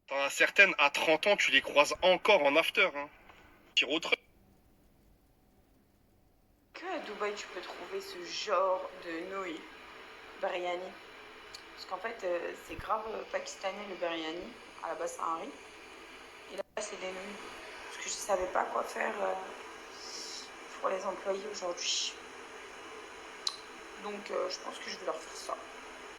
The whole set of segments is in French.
T'en as certaines, à 30 ans, tu les croises encore en after, hein. Tire au truc. Que à Dubaï, tu peux trouver ce genre de nouilles, biryani. Parce qu'en fait, c'est grave pakistanais le biryani. À la base, c'est un riz. Et là, c'est des nouilles. Parce que je savais pas quoi faire pour les employés aujourd'hui. Donc, je pense que je vais leur faire ça.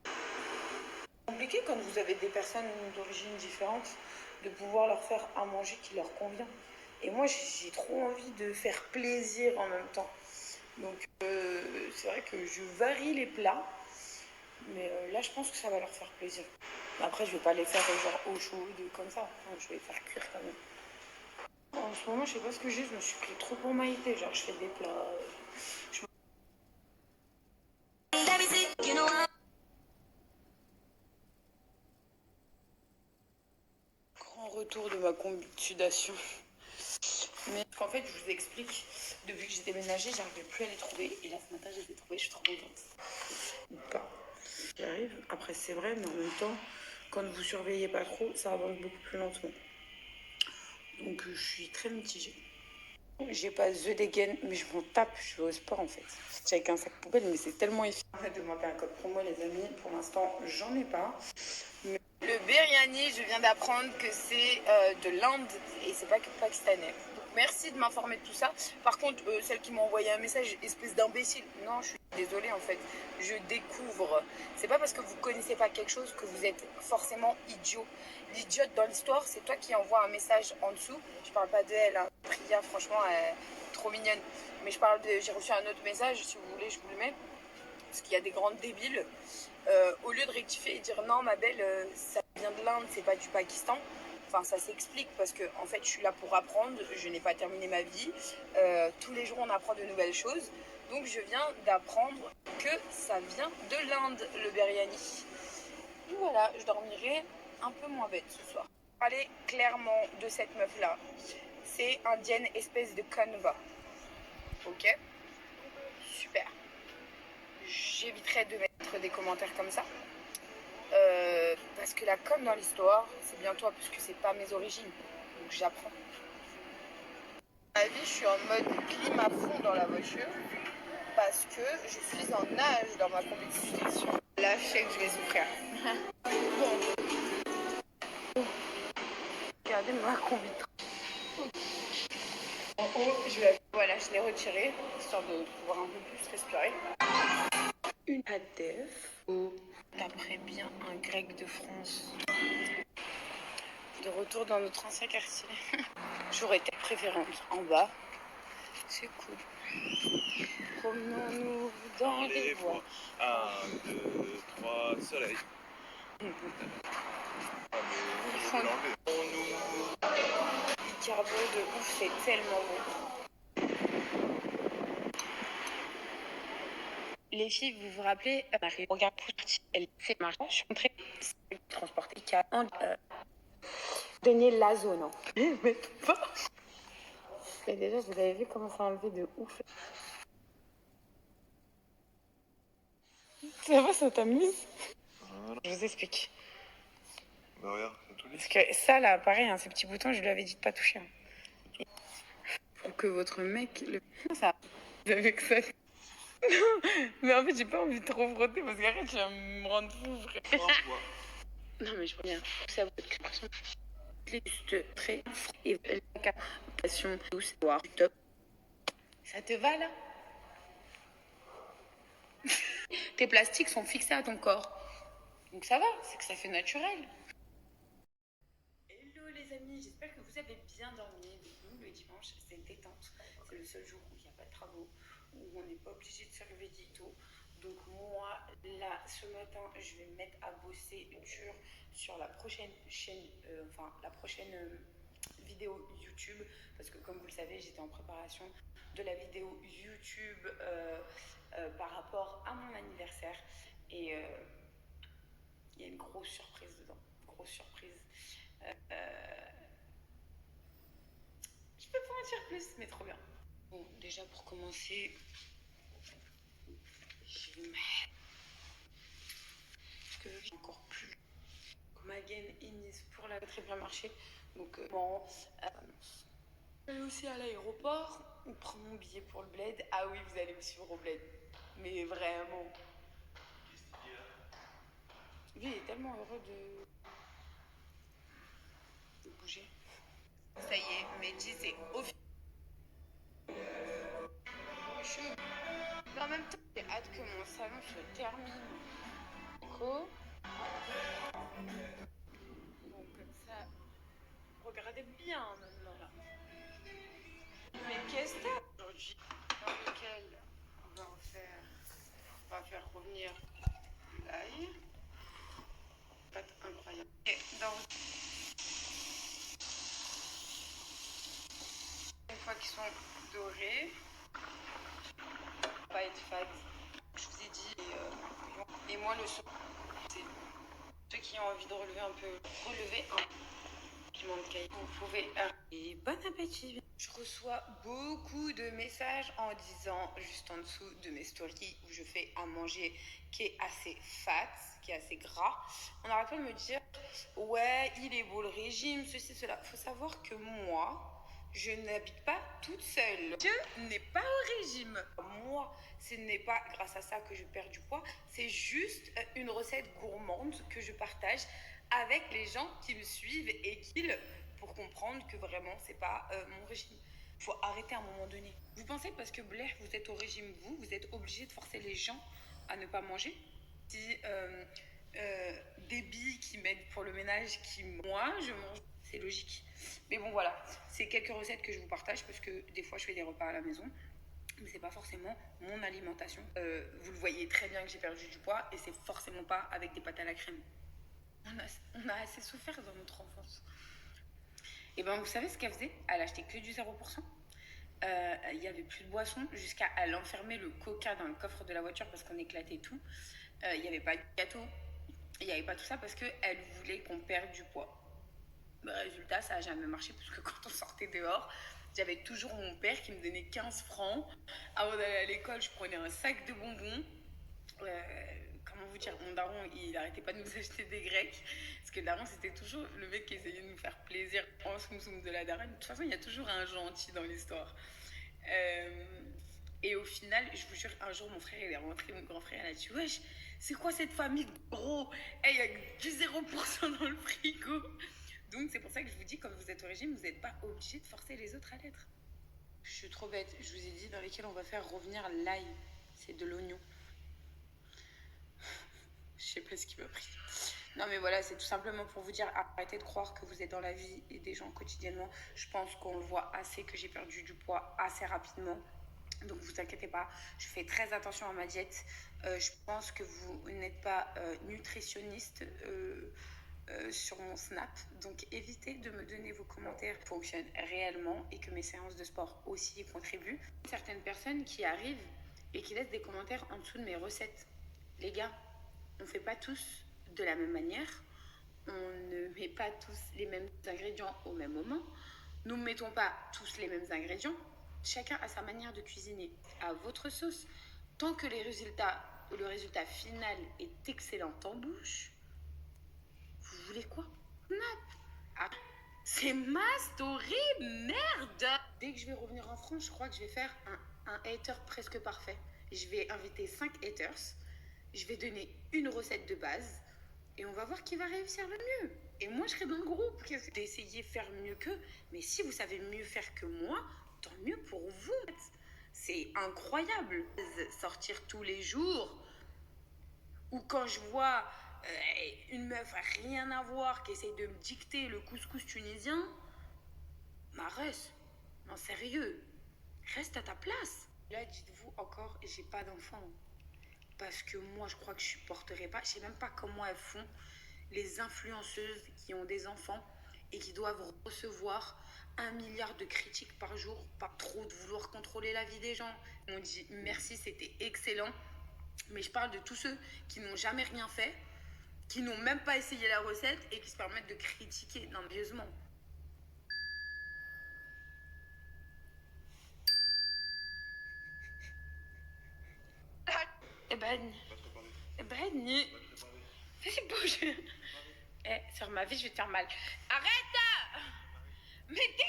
C'est compliqué quand vous avez des personnes d'origine différente de pouvoir leur faire un manger qui leur convient. Et moi, j'ai trop envie de faire plaisir en même temps. Donc, c'est vrai que je varie les plats. Mais là, je pense que ça va leur faire plaisir. Après, je vais pas les faire genre au chaud, comme ça. Enfin, je vais les faire cuire quand même. En ce moment, je sais pas ce que j'ai. Je me suis pris trop pour Maïté. Genre, je fais des plats. Je... Grand retour de ma combi de sudation. Mais en fait, je vous explique. Depuis que j'ai déménagé, j'arrivais plus à les trouver. Et là, ce matin, je les ai trouvés. Je suis trop contente. Ou pas. J'y arrive. Après, c'est vrai, mais en même temps, quand vous surveillez pas trop, ça avance beaucoup plus lentement. Donc je suis très mitigée. J'ai pas The Degen, mais je m'en tape, je suis au sport en fait. J'ai avec un sac poubelle, mais c'est tellement efficace. Demandez un code promo les amis, pour l'instant j'en ai pas. Mais... Le biryani, je viens d'apprendre que c'est de l'Inde et c'est pas que pakistanais. Donc merci de m'informer de tout ça. Par contre, celle qui m'a envoyé un message, espèce d'imbécile, non, je suis désolée en fait, je découvre. C'est pas parce que vous connaissez pas quelque chose que vous êtes forcément idiot. L'idiote dans l'histoire, c'est toi qui envoie un message en dessous. Je parle pas de elle, hein. Priya, franchement, elle est trop mignonne. Mais je parle de. J'ai reçu un autre message, si vous voulez, je vous le mets. Parce qu'il y a des grandes débiles. Au lieu de rectifier et dire non, ma belle, ça vient de l'Inde, c'est pas du Pakistan. Enfin, ça s'explique parce que en fait, je suis là pour apprendre. Je n'ai pas terminé ma vie. Tous les jours, on apprend de nouvelles choses. Donc, je viens d'apprendre que ça vient de l'Inde, le biryani. Et voilà, je dormirai un peu moins bête ce soir. Parler clairement de cette meuf-là. C'est indienne, espèce de canva. Ok? Super. J'éviterai de mettre des commentaires comme ça. Parce que là, comme dans l'histoire, c'est bien toi, puisque c'est pas mes origines. Donc j'apprends. À ma vie, je suis en mode clim à fond dans la voiture. Parce que je suis en nage dans ma compétition. Là, je sais que je vais souffrir. Bon. Regardez ma combi. En haut, voilà, je l'ai retiré, histoire de pouvoir un peu plus respirer. Une ADF, ou d'après bien un grec de France. De retour dans notre ancien quartier. J'aurais été préférente en bas. C'est cool. Promenons-nous dans les voies. 1, 2, 3, soleil. Ils font du carbo de ouf, c'est tellement beau. Les filles, vous vous rappelez, Marie, regarde, elle fait marche, je suis montrée, transporter en donner la zone. Hein. Mais pas. Et déjà, vous avez vu comment ça a enlevé de ouf. Ça va, ça t'amuse? Voilà. Je vous explique. Bah regarde, c'est tout dit. Parce que ça, là, pareil, hein, ces petits boutons, je lui avais dit de pas toucher. Hein. Pour que votre mec... Ça, vous avez que ça. Mais en fait, j'ai pas envie de trop frotter parce qu'arrête, tu vas me rendre fou, frère. Non, mais je reviens. Ça vous expression. Juste très et la passion douce, voir top. Ça te va là? Tes plastiques sont fixés à ton corps. Donc ça va, c'est que ça fait naturel. Hello les amis, j'espère que vous avez bien dormi. Nous, le dimanche, c'est une détente. C'est le seul jour où il n'y a pas de travaux, où on n'est pas obligé de se lever du tout. Donc moi, là, ce matin, je vais me mettre à bosser dur sur la prochaine chaîne, la prochaine vidéo YouTube. Parce que comme vous le savez, j'étais en préparation de la vidéo YouTube par rapport à mon anniversaire. Et il y a une grosse surprise dedans. Grosse surprise. Je peux pas en dire plus, mais trop bien. Bon, déjà pour commencer, je vais mettre que j'ai encore plus que Maguen et Nice pour la très bien marché. Donc bon, je vais aussi à l'aéroport, prendre mon billet pour le bled. Ah oui, vous allez me suivre au bled. Mais vraiment. Lui, il est tellement heureux de bouger. Ça y est, Medji, c'est officiel. Mais en même temps, j'ai hâte que mon salon se termine. Donc, comme ça, regardez bien maintenant là. Mais qu'est-ce que t'as aujourd'hui dans lequel on va faire revenir l'ail. Pâte incroyable. Et une fois qu'ils sont dorés, pas être fade. Je vous ai dit. Et moi le soir, c'est ceux qui ont envie de relever un peu, relever un piment de caille. Vous pouvez. Et bon appétit. Je reçois beaucoup de messages en disant, juste en dessous de mes stories où je fais un manger qui est assez fat, qui est assez gras, on arrête pas de me dire ouais, il est beau le régime, ceci, cela. Faut savoir que moi, je n'habite pas toute seule. Je n'ai pas au régime. Moi, ce n'est pas grâce à ça que je perds du poids, c'est juste une recette gourmande que je partage avec les gens qui me suivent et qui, pour comprendre que vraiment, c'est pas mon régime. Il faut arrêter à un moment donné. Vous pensez parce que Blair, vous êtes au régime, vous êtes obligé de forcer les gens à ne pas manger? Si des billes qui m'aident pour le ménage, qui moi je mange, c'est logique. Mais bon voilà, c'est quelques recettes que je vous partage parce que des fois je fais des repas à la maison, mais c'est pas forcément mon alimentation. Vous le voyez très bien que j'ai perdu du poids et c'est forcément pas avec des pâtes à la crème. On a assez souffert dans notre enfance. Et ben vous savez ce qu'elle faisait? Elle achetait que du 0%. Il n'y avait plus de boisson jusqu'à elle enfermer le coca dans le coffre de la voiture parce qu'on éclatait tout. Il n'y avait pas de gâteau, il n'y avait pas tout ça parce qu'elle voulait qu'on perde du poids. Le résultat, ça n'a jamais marché parce que quand on sortait dehors, j'avais toujours mon père qui me donnait 15 francs. Avant d'aller à l'école, je prenais un sac de bonbons. Comment vous dire, mon daron, il n'arrêtait pas de nous acheter des grecs. Parce que le daron, c'était toujours le mec qui essayait de nous faire plaisir en soum-soum de la daronne. De toute façon, il y a toujours un gentil dans l'histoire. Et au final, je vous jure, un jour, mon frère, il est rentré, mon grand frère, il a dit wesh, c'est quoi cette famille gros? Il y a du 0% dans le frigo. Donc, c'est pour ça que je vous dis, comme vous êtes au régime, vous n'êtes pas obligé de forcer les autres à l'être. Je suis trop bête. Je vous ai dit dans lesquels on va faire revenir l'ail. C'est de l'oignon. Je sais pas ce qui m'a pris. Non mais voilà, c'est tout simplement pour vous dire, arrêtez de croire que vous êtes dans la vie des gens quotidiennement. Je pense qu'on le voit assez, que j'ai perdu du poids assez rapidement. Donc vous inquiétez pas, je fais très attention à ma diète. Je pense que vous n'êtes pas nutritionniste sur mon Snap. Donc évitez de me donner vos commentaires qui fonctionnent réellement et que mes séances de sport aussi y contribuent. Certaines personnes qui arrivent et qui laissent des commentaires en dessous de mes recettes. Les gars, on ne fait pas tous de la même manière. On ne met pas tous les mêmes ingrédients au même moment. Nous ne mettons pas tous les mêmes ingrédients. Chacun a sa manière de cuisiner, à votre sauce. Tant que le résultat final est excellent en bouche, vous voulez quoi? Ah, c'est ma story, merde! Dès que je vais revenir en France, je crois que je vais faire un hater presque parfait. Je vais inviter 5 haters. Je vais donner une recette de base et on va voir qui va réussir le mieux. Et moi, je serai dans le groupe d'essayer de faire mieux qu'eux. Mais si vous savez mieux faire que moi, tant mieux pour vous. C'est incroyable. Sortir tous les jours. Ou quand je vois une meuf rien à voir qui essaye de me dicter le couscous tunisien, bah reste. Non, sérieux. Reste à ta place. Là, dites-vous encore, j'ai pas d'enfant. Parce que moi, je crois que je supporterais pas. Je sais même pas comment elles font, les influenceuses qui ont des enfants et qui doivent recevoir 1 milliard de critiques par jour, pas trop de vouloir contrôler la vie des gens. On dit merci, c'était excellent. Mais je parle de tous ceux qui n'ont jamais rien fait, qui n'ont même pas essayé la recette et qui se permettent de critiquer nerveusement. Eh ben, vas-y bouge. Eh, sur ma vie, je vais te faire mal. Arrête! Mais t'es...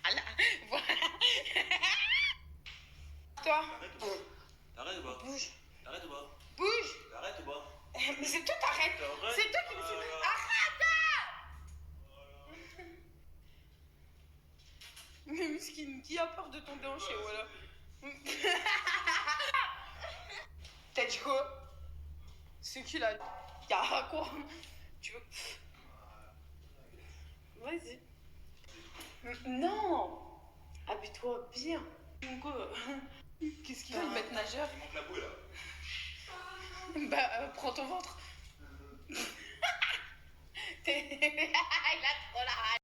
Voilà, voilà. Toi, Arrête ou pas? bouge, Arrête ou pas? bouge. Arrête ou pas? Mais c'est toi, t'arrêtes. C'est toi qui me suis... Arrête! Mais Miskine, qui a peur de tomber en chien, voilà. T'as dit quoi? C'est qui là? Y'a quoi? Tu veux... Vas-y. Non! Habille-toi bien. Mon gars, qu'est-ce qu'il va le mettre nageur? Il manque la boue là. Bah, prends ton ventre. Il a trop la rage.